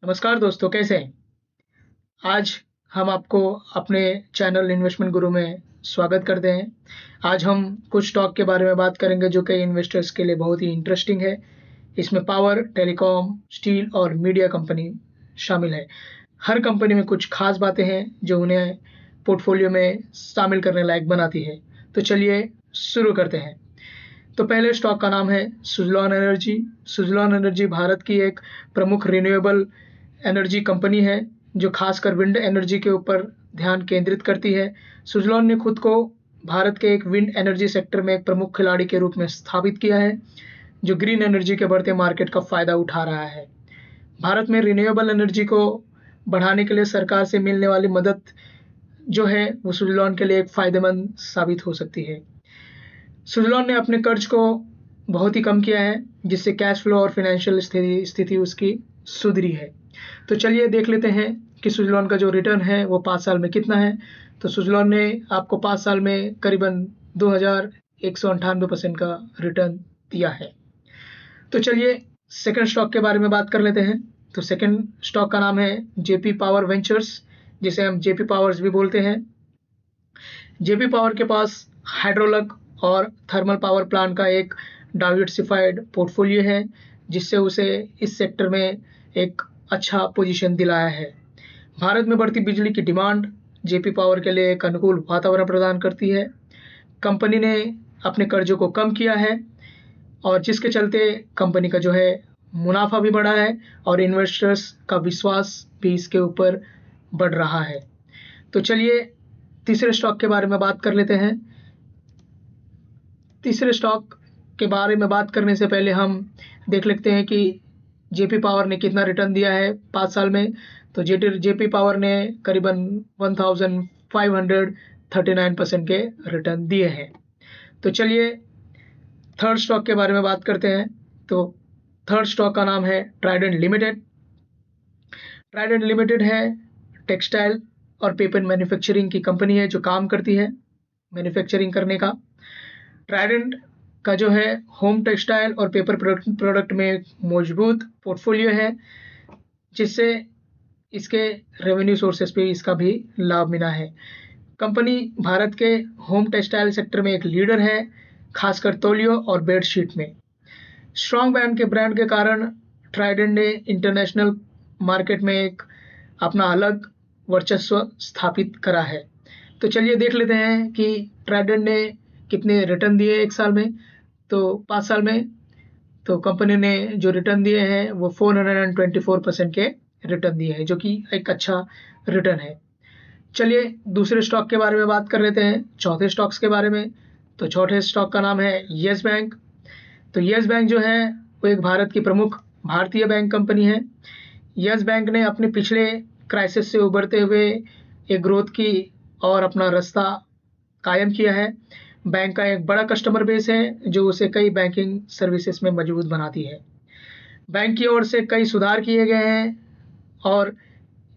नमस्कार दोस्तों, कैसे हैं? आज हम आपको अपने चैनल इन्वेस्टमेंट गुरु में स्वागत करते हैं। आज हम कुछ स्टॉक के बारे में बात करेंगे जो कि इन्वेस्टर्स के लिए बहुत ही इंटरेस्टिंग है। इसमें पावर, टेलीकॉम, स्टील और मीडिया कंपनी शामिल है। हर कंपनी में कुछ खास बातें हैं जो उन्हें पोर्टफोलियो में शामिल करने लायक बनाती है। तो चलिए शुरू करते हैं। तो पहले स्टॉक का नाम है सुज़लॉन एनर्जी। सुज़लॉन एनर्जी भारत की एक प्रमुख रिन्यूएबल एनर्जी कंपनी है जो खासकर विंड एनर्जी के ऊपर ध्यान केंद्रित करती है। सुज़लॉन ने खुद को भारत के एक विंड एनर्जी सेक्टर में एक प्रमुख खिलाड़ी के रूप में स्थापित किया है जो ग्रीन एनर्जी के बढ़ते मार्केट का फायदा उठा रहा है। भारत में रिन्यूएबल एनर्जी को बढ़ाने के लिए सरकार से मिलने वाली मदद जो है वो सुज़लॉन के लिए एक फायदेमंद साबित हो सकती है। सुज़लॉन ने अपने कर्ज को बहुत ही कम किया है जिससे कैश फ्लो और फाइनेंशियल स्थिति उसकी सुधरी है। तो चलिए देख लेते हैं कि सुज़लॉन का जो रिटर्न है वो 5 साल में कितना है। तो सुज़लॉन ने आपको 5 साल में करीबन 2198% का रिटर्न दिया है। तो चलिए सेकंड स्टॉक के बारे में बात कर लेते हैं। तो सेकंड स्टॉक का नाम है जेपी पावर वेंचर्स, जिसे हम जेपी पावर्स भी बोलते हैं। जेपी पावर के पास हाइड्रोलक और थर्मल पावर प्लांट का एक डाइवर्सिफाइड पोर्टफोलियो है जिससे उसे इस सेक्टर में एक अच्छा पोजीशन दिलाया है। भारत में बढ़ती बिजली की डिमांड जेपी पावर के लिए एक अनुकूल वातावरण प्रदान करती है। कंपनी ने अपने कर्जों को कम किया है और जिसके चलते कंपनी का जो है मुनाफा भी बढ़ा है और इन्वेस्टर्स का विश्वास भी इसके ऊपर बढ़ रहा है। तो चलिए तीसरे स्टॉक के बारे में बात कर लेते हैं। तीसरे स्टॉक के बारे में बात करने से पहले हम देख लेते हैं कि जेपी पावर ने कितना रिटर्न दिया है 5 साल में। तो जेपी पावर ने करीबन 1539% के रिटर्न दिए हैं। तो चलिए थर्ड स्टॉक के बारे में बात करते हैं। तो थर्ड स्टॉक का नाम है ट्राइडेंट लिमिटेड। ट्राइडेंट लिमिटेड है टेक्सटाइल और पेपर मैन्युफैक्चरिंग की कंपनी है जो काम करती है मैन्युफैक्चरिंग करने का। ट्राइडेंट का जो है होम टेक्सटाइल और पेपर प्रोडक्ट में एक मजबूत पोर्टफोलियो है जिससे इसके रेवेन्यू सोर्सेस पे इसका भी लाभ मिला है। कंपनी भारत के होम टेक्सटाइल सेक्टर में एक लीडर है, खासकर तौलियों और बेडशीट में। स्ट्रॉन्ग ब्रांड के कारण ट्राइडेंट ने इंटरनेशनल मार्केट में एक अपना अलग वर्चस्व स्थापित करा है। तो चलिए देख लेते हैं कि ट्राइडेंट ने कितने रिटर्न दिए एक साल में। तो 5 साल में तो कंपनी ने जो रिटर्न दिए हैं वो 424% के रिटर्न दिए हैं जो कि एक अच्छा रिटर्न है। चलिए दूसरे स्टॉक के बारे में बात कर लेते हैं, चौथे स्टॉक्स के बारे में। तो चौथे स्टॉक का नाम है येस बैंक। तो येस बैंक जो है वो एक भारत की प्रमुख भारतीय बैंक कंपनी है। येस बैंक ने अपने पिछले क्राइसिस से उभरते हुए एक ग्रोथ की और अपना रास्ता कायम किया है। बैंक का एक बड़ा कस्टमर बेस है जो उसे कई बैंकिंग सर्विसेज में मजबूत बनाती है। बैंक की ओर से कई सुधार किए गए हैं और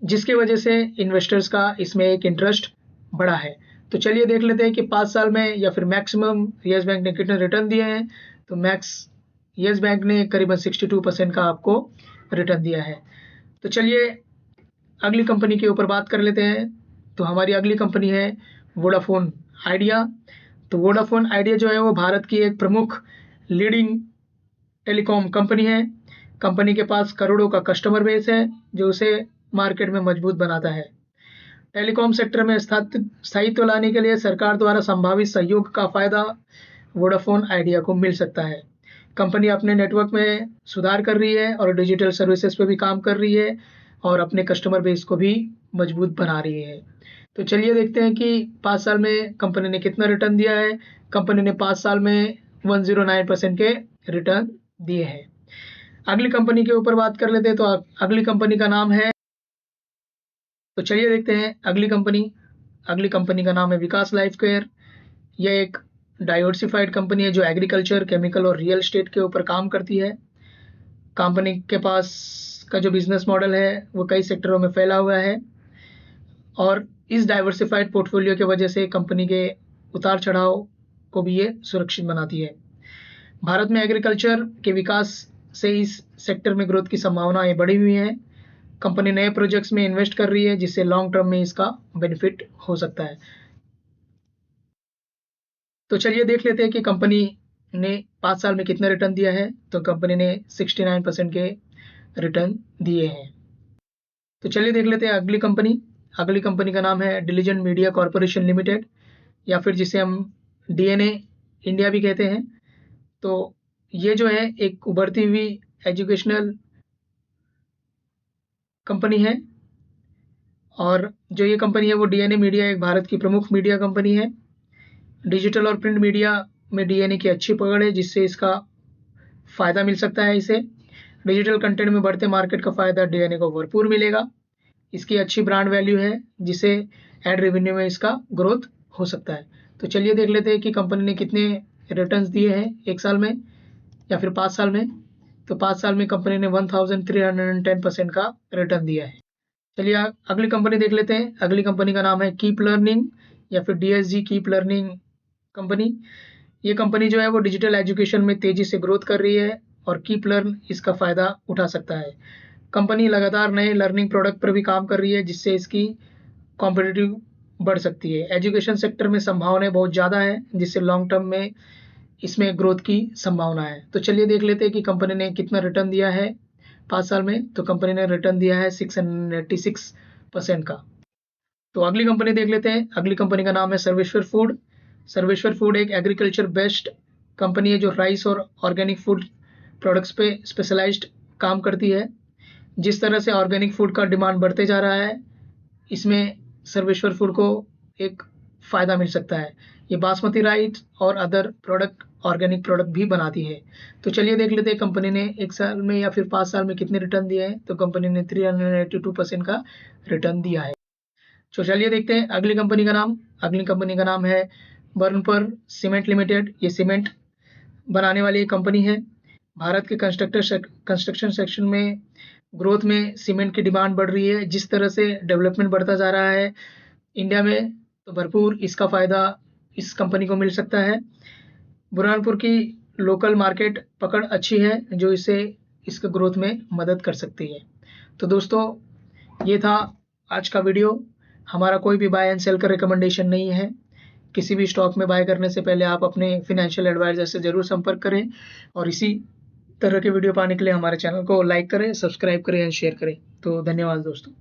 जिसकी वजह से इन्वेस्टर्स का इसमें एक इंटरेस्ट बढ़ा है। तो चलिए देख लेते हैं कि 5 साल में या फिर मैक्सिमम येस बैंक ने कितने रिटर्न दिए हैं। तो येस बैंक ने करीबन 62% का आपको रिटर्न दिया है। तो चलिए अगली कंपनी के ऊपर बात कर लेते हैं। तो हमारी अगली कंपनी है वोडाफोन आइडिया। तो वोडाफोन आइडिया जो है वो भारत की एक प्रमुख लीडिंग टेलीकॉम कंपनी है। कंपनी के पास करोड़ों का कस्टमर बेस है जो उसे मार्केट में मजबूत बनाता है। टेलीकॉम सेक्टर में स्थायित्व लाने के लिए सरकार द्वारा संभावित सहयोग का फायदा वोडाफोन आइडिया को मिल सकता है। कंपनी अपने नेटवर्क में सुधार कर रही है और डिजिटल सर्विसेज पे भी काम कर रही है और अपने कस्टमर बेस को भी मजबूत बना रही है। तो चलिए देखते हैं कि 5 साल में कंपनी ने कितना रिटर्न दिया है। कंपनी ने 5 साल में 109% के रिटर्न दिए हैं। अगली कंपनी के ऊपर बात कर लेते हैं। तो अगली कंपनी का नाम है, तो चलिए देखते हैं अगली कंपनी का नाम है विकास लाइफ केयर। यह एक डाइवर्सिफाइड कंपनी है जो एग्रीकल्चर, केमिकल और रियल एस्टेट के ऊपर काम करती है। कंपनी के पास का जो बिजनेस मॉडल है वो कई सेक्टरों में फैला हुआ है और इस डाइवर्सिफाइड पोर्टफोलियो की वजह से कंपनी के उतार चढ़ाव को भी ये सुरक्षित बनाती है। भारत में एग्रीकल्चर के विकास से इस सेक्टर में ग्रोथ की संभावनाएं बढ़ी हुई हैं कंपनी नए प्रोजेक्ट्स में इन्वेस्ट कर रही है जिससे लॉन्ग टर्म में इसका बेनिफिट हो सकता है। तो चलिए देख लेते हैं कि कंपनी ने 5 साल में कितना रिटर्न दिया है। तो कंपनी ने 69% के रिटर्न दिए हैं। तो चलिए देख लेते हैं अगली कंपनी का नाम है डिलीजेंट मीडिया कॉरपोरेशन लिमिटेड, या फिर जिसे हम डीएनए इंडिया भी कहते हैं। तो ये जो है एक उभरती हुई एजुकेशनल कंपनी है, और जो ये कंपनी है वो डीएनए मीडिया एक भारत की प्रमुख मीडिया कंपनी है। डिजिटल और प्रिंट मीडिया में डीएनए की अच्छी पकड़ है जिससे इसका फ़ायदा मिल सकता है। इसे डिजिटल कंटेंट में बढ़ते मार्केट का फ़ायदा डीएनए को भरपूर मिलेगा। इसकी अच्छी ब्रांड वैल्यू है जिससे एड रेवेन्यू में इसका ग्रोथ हो सकता है। तो चलिए देख लेते हैं कि कंपनी ने कितने रिटर्न्स दिए हैं 1 साल में या फिर 5 साल में। तो 5 साल में कंपनी ने 1310% का रिटर्न दिया है। चलिए अगली कंपनी देख लेते हैं। अगली कंपनी का नाम है कीप लर्निंग या फिर डीएसजी कीप लर्निंग कंपनी। ये कंपनी जो है वो डिजिटल एजुकेशन में तेज़ी से ग्रोथ कर रही है और कीप लर्न इसका फ़ायदा उठा सकता है। कंपनी लगातार नए लर्निंग प्रोडक्ट पर भी काम कर रही है जिससे इसकी कॉम्पिटिटिव बढ़ सकती है। एजुकेशन सेक्टर में संभावनाएं बहुत ज़्यादा है जिससे लॉन्ग टर्म में इसमें ग्रोथ की संभावना है। तो चलिए देख लेते हैं कि कंपनी ने कितना रिटर्न दिया है 5 साल में। तो कंपनी ने रिटर्न दिया है 686% का। तो अगली कंपनी देख लेते हैं। अगली कंपनी का नाम है सर्वेश्वर फूड। सर्वेश्वर फूड एक एग्रीकल्चर बेस्ड कंपनी है जो राइस और ऑर्गेनिक फूड प्रोडक्ट्स पे स्पेशलाइज्ड काम करती है। जिस तरह से ऑर्गेनिक फूड का डिमांड बढ़ते जा रहा है, इसमें सर्वेश्वर फूड को एक फ़ायदा मिल सकता है। ये बासमती राइस और अदर प्रोडक्ट ऑर्गेनिक प्रोडक्ट भी बनाती है। तो चलिए देख लेते हैं कंपनी ने 1 साल में या फिर 5 साल में कितने रिटर्न दिए हैं। तो कंपनी ने 382% का रिटर्न दिया है। तो चलिए देखते हैं अगली कंपनी का नाम। अगली कंपनी का नाम है बर्नपुर सीमेंट लिमिटेड। ये सीमेंट बनाने वाली एक कंपनी है। भारत के कंस्ट्रक्शन सेक्शन में ग्रोथ में सीमेंट की डिमांड बढ़ रही है। जिस तरह से डेवलपमेंट बढ़ता जा रहा है इंडिया में, तो भरपूर इसका फ़ायदा इस कंपनी को मिल सकता है। बुरहानपुर की लोकल मार्केट पकड़ अच्छी है जो इसे इसके ग्रोथ में मदद कर सकती है। तो दोस्तों, ये था आज का वीडियो। हमारा कोई भी बाय एंड सेल का रिकमेंडेशन नहीं है। किसी भी स्टॉक में बाय करने से पहले आप अपने फिनेंशियल एडवाइज़र से ज़रूर संपर्क करें, और इसी तरह के वीडियो पाने के लिए हमारे चैनल को लाइक करें, सब्सक्राइब करें एंड शेयर करें। तो धन्यवाद दोस्तों।